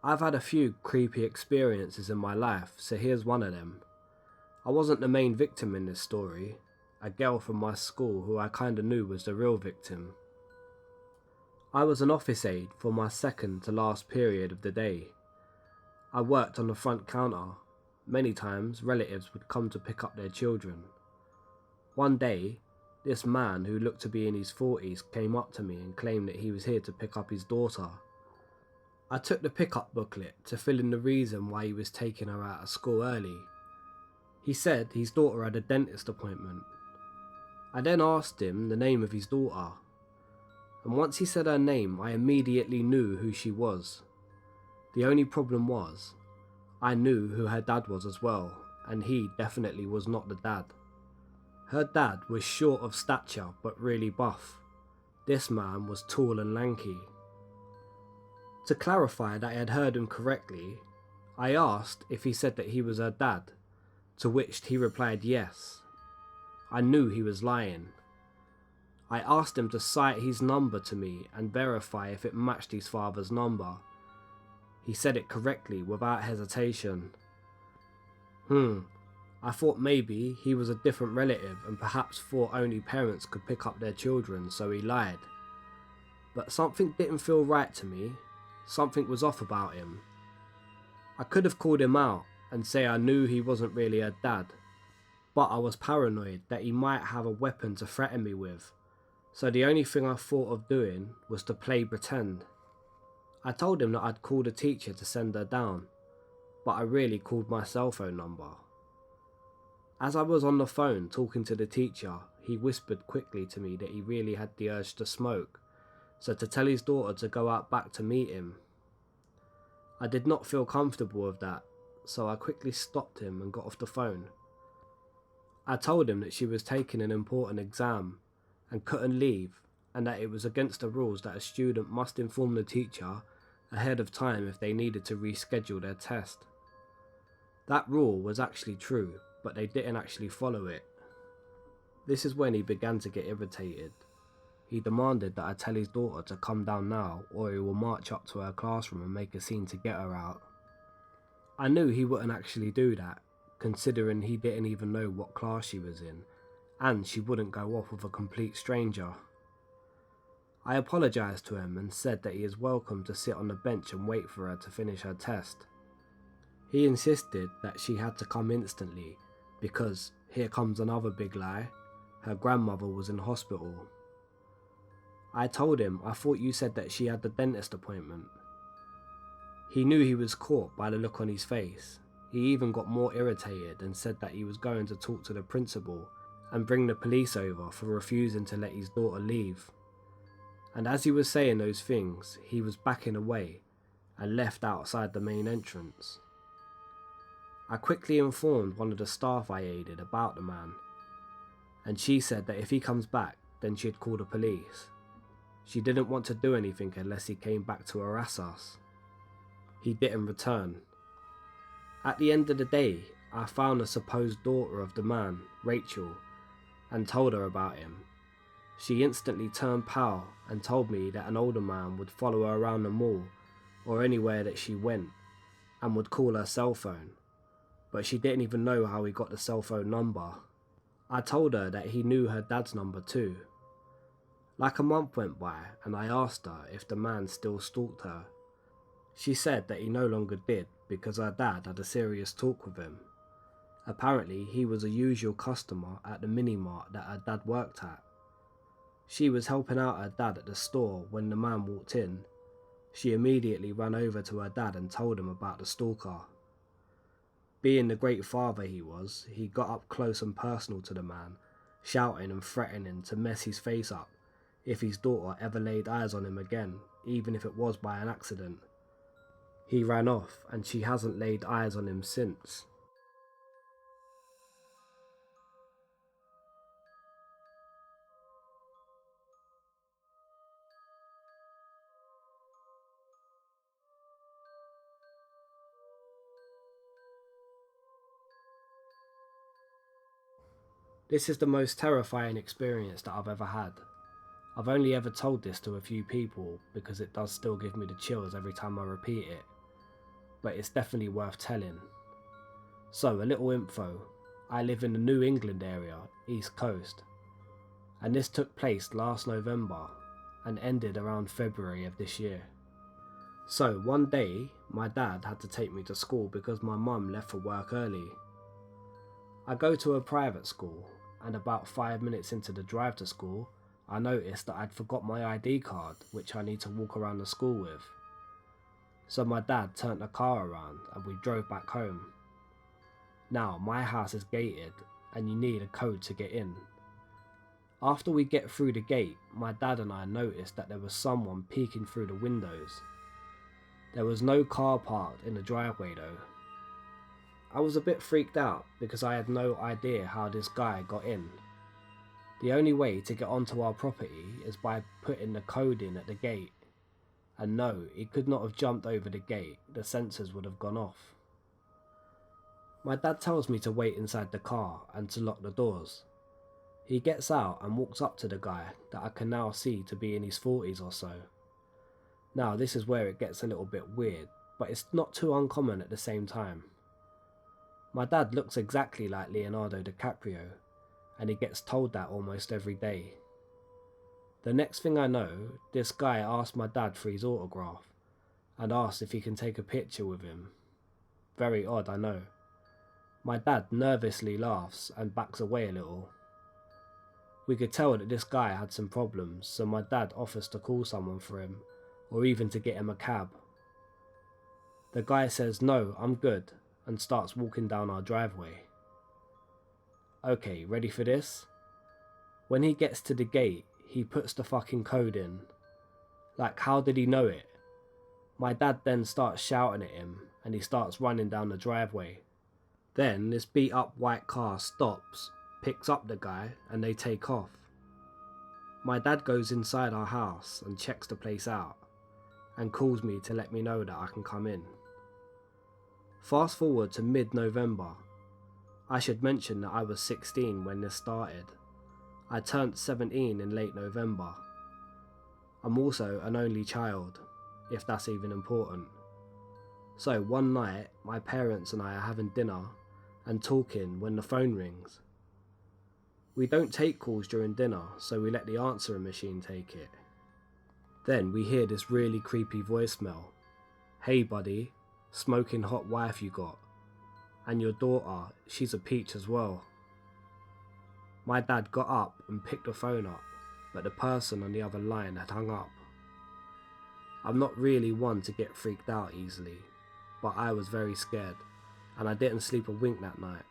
I've had a few creepy experiences in my life, so here's one of them. I wasn't the main victim in this story. A girl from my school who I kinda knew was the real victim. I was an office aide for my second to last period of the day. I worked on the front counter. Many times relatives would come to pick up their children. One day, this man who looked to be in his 40s came up to me and claimed that he was here to pick up his daughter. I took the pickup booklet to fill in the reason why he was taking her out of school early. He said his daughter had a dentist appointment. I then asked him the name of his daughter, and once he said her name, I immediately knew who she was. The only problem was, I knew who her dad was as well, and he definitely was not the dad. Her dad was short of stature but really buff. This man was tall and lanky. To clarify that I had heard him correctly, I asked if he said that he was her dad, to which he replied yes. I knew he was lying. I asked him to cite his number to me and verify if it matched his father's number. He said it correctly without hesitation. I thought maybe he was a different relative and perhaps thought only parents could pick up their children, so he lied. But something didn't feel right to me. Something was off about him. I could have called him out and say I knew he wasn't really her dad, but I was paranoid that he might have a weapon to threaten me with, so the only thing I thought of doing was to play pretend. I told him that I'd called a teacher to send her down, but I really called my cell phone number. As I was on the phone talking to the teacher, he whispered quickly to me that he really had the urge to smoke, so to tell his daughter to go out back to meet him. I did not feel comfortable with that, so I quickly stopped him and got off the phone. I told him that she was taking an important exam and couldn't leave, and that it was against the rules that a student must inform the teacher ahead of time if they needed to reschedule their test. That rule was actually true, but they didn't actually follow it. This is when he began to get irritated. He demanded that I tell his daughter to come down now, or he will march up to her classroom and make a scene to get her out. I knew he wouldn't actually do that, considering he didn't even know what class she was in, and she wouldn't go off with a complete stranger. I apologised to him and said that he is welcome to sit on the bench and wait for her to finish her test. He insisted that she had to come instantly because, here comes another big lie, her grandmother was in hospital. I told him I thought you said that she had the dentist appointment. He knew he was caught by the look on his face. He even got more irritated and said that he was going to talk to the principal and bring the police over for refusing to let his daughter leave. And as he was saying those things, he was backing away and left outside the main entrance. I quickly informed one of the staff I aided about the man, and she said that if he comes back, then she'd call the police. She didn't want to do anything unless he came back to harass us. He didn't return. At the end of the day, I found the supposed daughter of the man, Rachel, and told her about him. She instantly turned pale and told me that an older man would follow her around the mall or anywhere that she went and would call her cell phone, but she didn't even know how he got the cell phone number. I told her that he knew her dad's number too. Like a month went by and I asked her if the man still stalked her. She said that he no longer did because her dad had a serious talk with him. Apparently he was a usual customer at the mini-mart that her dad worked at. She was helping out her dad at the store when the man walked in. She immediately ran over to her dad and told him about the stalker. Being the great father he was, he got up close and personal to the man, shouting and threatening to mess his face up if his daughter ever laid eyes on him again, even if it was by an accident. He ran off and she hasn't laid eyes on him since. This is the most terrifying experience that I've ever had. I've only ever told this to a few people because it does still give me the chills every time I repeat it. but it's definitely worth telling. So, a little info. I live in the New England area, East Coast, and this took place last November and ended around February of this year. So, one day, my dad had to take me to school because my mum left for work early. I go to a private school, and about 5 minutes into the drive to school, I noticed that I'd forgot my ID card, which I need to walk around the school with. So my dad turned the car around and we drove back home. Now, my house is gated and you need a code to get in. After we get through the gate, my dad and I noticed that there was someone peeking through the windows. There was no car parked in the driveway though. I was a bit freaked out because I had no idea how this guy got in. The only way to get onto our property is by putting the code in at the gate. And no, he could not have jumped over the gate, the sensors would have gone off. My dad tells me to wait inside the car and to lock the doors. He gets out and walks up to the guy that I can now see to be in his 40s or so. Now this is where it gets a little bit weird, but it's not too uncommon at the same time. My dad looks exactly like Leonardo DiCaprio, and he gets told that almost every day. The next thing I know, this guy asks my dad for his autograph, and asks if he can take a picture with him. Very odd, I know. My dad nervously laughs and backs away a little. We could tell that this guy had some problems, so my dad offers to call someone for him, or even to get him a cab. The guy says, "No, I'm good," and starts walking down our driveway. Okay, ready for this? When he gets to the gate, he puts the fucking code in. Like, how did he know it? My dad then starts shouting at him, and he starts running down the driveway. Then this beat up white car stops, picks up the guy, and they take off. My dad goes inside our house and checks the place out, and calls me to let me know that I can come in. Fast forward to mid-November. I should mention that I was 16 when this started. I turned 17 in late November. I'm also an only child, if that's even important. So one night, my parents and I are having dinner and talking when the phone rings. We don't take calls during dinner, so we let the answering machine take it. Then we hear this really creepy voicemail. "Hey buddy, smoking hot wife you got. And your daughter, she's a peach as well." My dad got up and picked the phone up, but the person on the other line had hung up. I'm not really one to get freaked out easily, but I was very scared, and I didn't sleep a wink that night.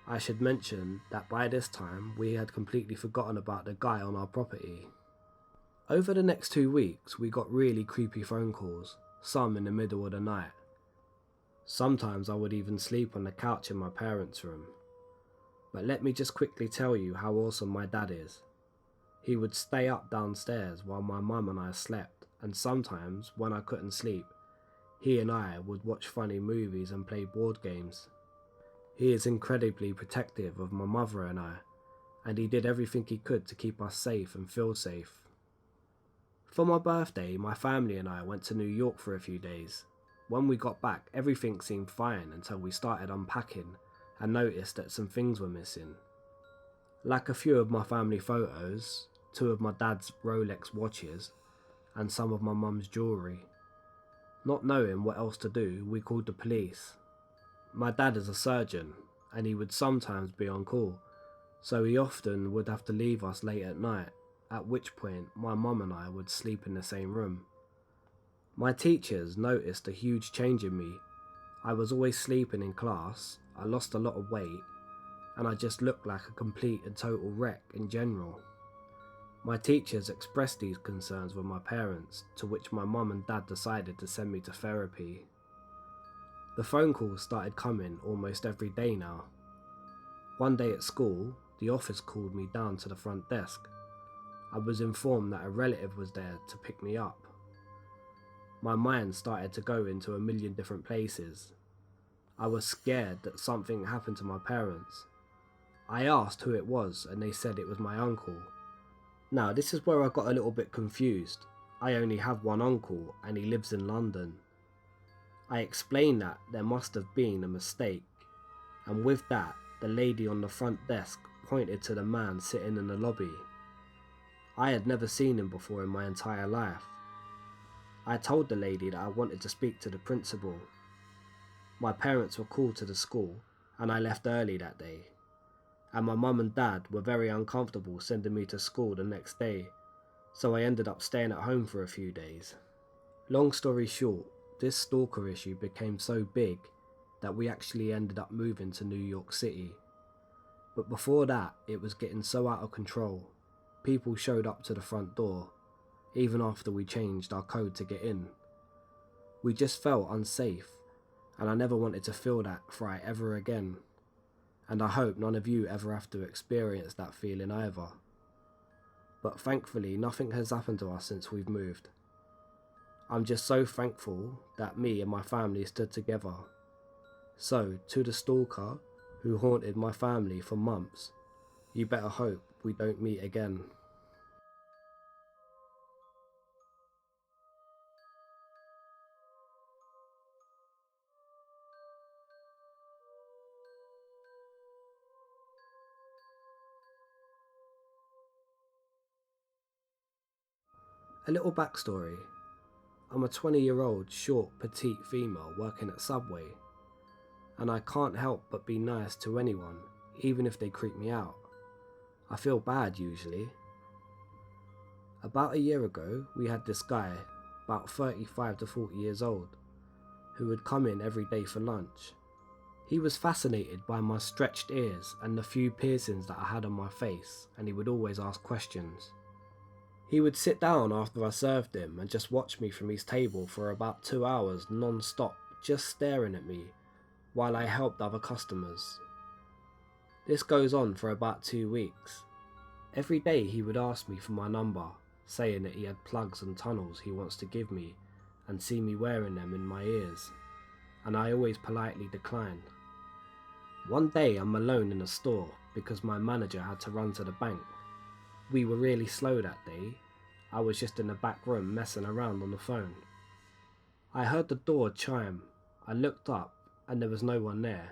I should mention that by this time we had completely forgotten about the guy on our property. Over the next 2 weeks we got really creepy phone calls, some in the middle of the night. Sometimes I would even sleep on the couch in my parents' room. But let me just quickly tell you how awesome my dad is. He would stay up downstairs while my mum and I slept, and sometimes, when I couldn't sleep, he and I would watch funny movies and play board games. He is incredibly protective of my mother and I, and he did everything he could to keep us safe and feel safe. For my birthday, my family and I went to New York for a few days. When we got back, everything seemed fine until we started unpacking and noticed that some things were missing. Like a few of my family photos, 2 of my dad's Rolex watches, and some of my mum's jewellery. Not knowing what else to do, we called the police. My dad is a surgeon, and he would sometimes be on call, so he often would have to leave us late at night, at which point my mum and I would sleep in the same room. My teachers noticed a huge change in me. I was always sleeping in class, I lost a lot of weight, and I just looked like a complete and total wreck in general. My teachers expressed these concerns with my parents, to which my mum and dad decided to send me to therapy. The phone calls started coming almost every day now. One day at school, the office called me down to the front desk. I was informed that a relative was there to pick me up. My mind started to go into a million different places. I was scared that something happened to my parents. I asked who it was and they said it was my uncle. Now this is where I got a little bit confused. I only have one uncle and he lives in London. I explained that there must have been a mistake, and with that, the lady on the front desk pointed to the man sitting in the lobby. I had never seen him before in my entire life. I told the lady that I wanted to speak to the principal. My parents were called to the school, and I left early that day. And my mum and dad were very uncomfortable sending me to school the next day, so I ended up staying at home for a few days. Long story short, this stalker issue became so big that we actually ended up moving to New York City. But before that, it was getting so out of control. People showed up to the front door, even after we changed our code to get in. We just felt unsafe, and I never wanted to feel that fright ever again. And I hope none of you ever have to experience that feeling either. But thankfully, nothing has happened to us since we've moved. I'm just so thankful that me and my family stood together. So, to the stalker who haunted my family for months, you better hope we don't meet again. A little backstory. I'm a 20-year-old short, petite female working at Subway, and I can't help but be nice to anyone, even if they creep me out. I feel bad usually. About a year ago, we had this guy, about 35 to 40 years old, who would come in every day for lunch. He was fascinated by my stretched ears and the few piercings that I had on my face, and he would always ask questions. He would sit down after I served him and just watch me from his table for about 2 hours non-stop, just staring at me while I helped other customers. This goes on for about 2 weeks. Every day he would ask me for my number, saying that he had plugs and tunnels he wants to give me and see me wearing them in my ears, and I always politely declined. One day I'm alone in a store because my manager had to run to the bank. We were really slow that day. I was just in the back room messing around on the phone. I heard the door chime. I looked up and there was no one there.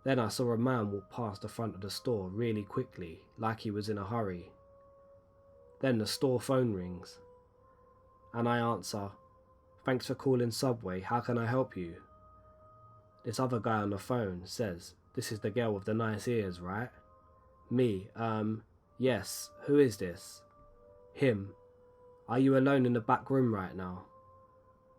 Then I saw a man walk past the front of the store really quickly, like he was in a hurry. Then the store phone rings, and I answer, "Thanks for calling Subway, how can I help you?" This other guy on the phone says, "This is the girl with the nice ears, right?" Me, yes, who is this? Him, "Are you alone in the back room right now?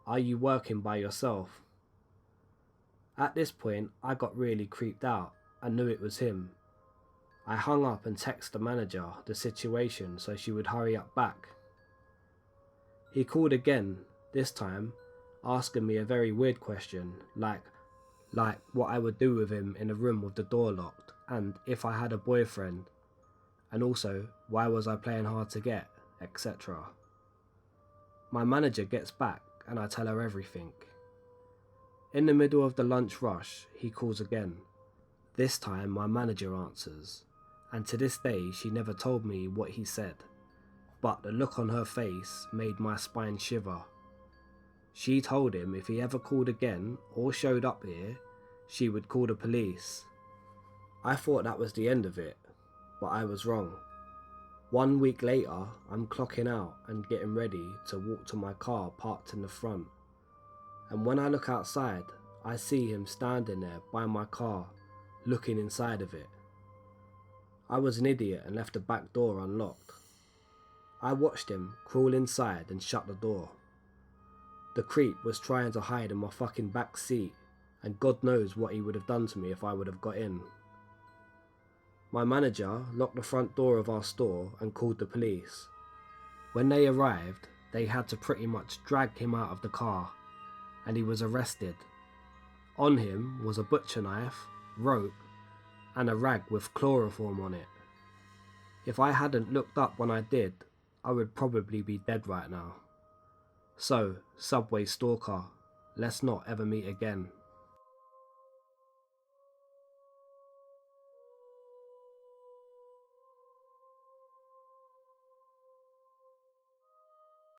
Are you working by yourself?" At this point, I got really creeped out and knew it was him. I hung up and texted the manager the situation so she would hurry up back. He called again, this time asking me a very weird question, like what I would do with him in a room with the door locked, and if I had a boyfriend, and also why was I playing hard to get, etc. My manager gets back and I tell her everything. In the middle of the lunch rush, he calls again. This time my manager answers, and to this day she never told me what he said, but the look on her face made my spine shiver. She told him if he ever called again or showed up here, she would call the police. I thought that was the end of it, but I was wrong. 1 week later, I'm clocking out and getting ready to walk to my car parked in the front. And when I look outside, I see him standing there by my car, looking inside of it. I was an idiot and left the back door unlocked. I watched him crawl inside and shut the door. The creep was trying to hide in my fucking back seat, and God knows what he would have done to me if I would have got in. My manager locked the front door of our store and called the police. When they arrived, they had to pretty much drag him out of the car, and he was arrested. On him was a butcher knife, rope, and a rag with chloroform on it. If I hadn't looked up when I did, I would probably be dead right now. So, Subway Stalker, let's not ever meet again.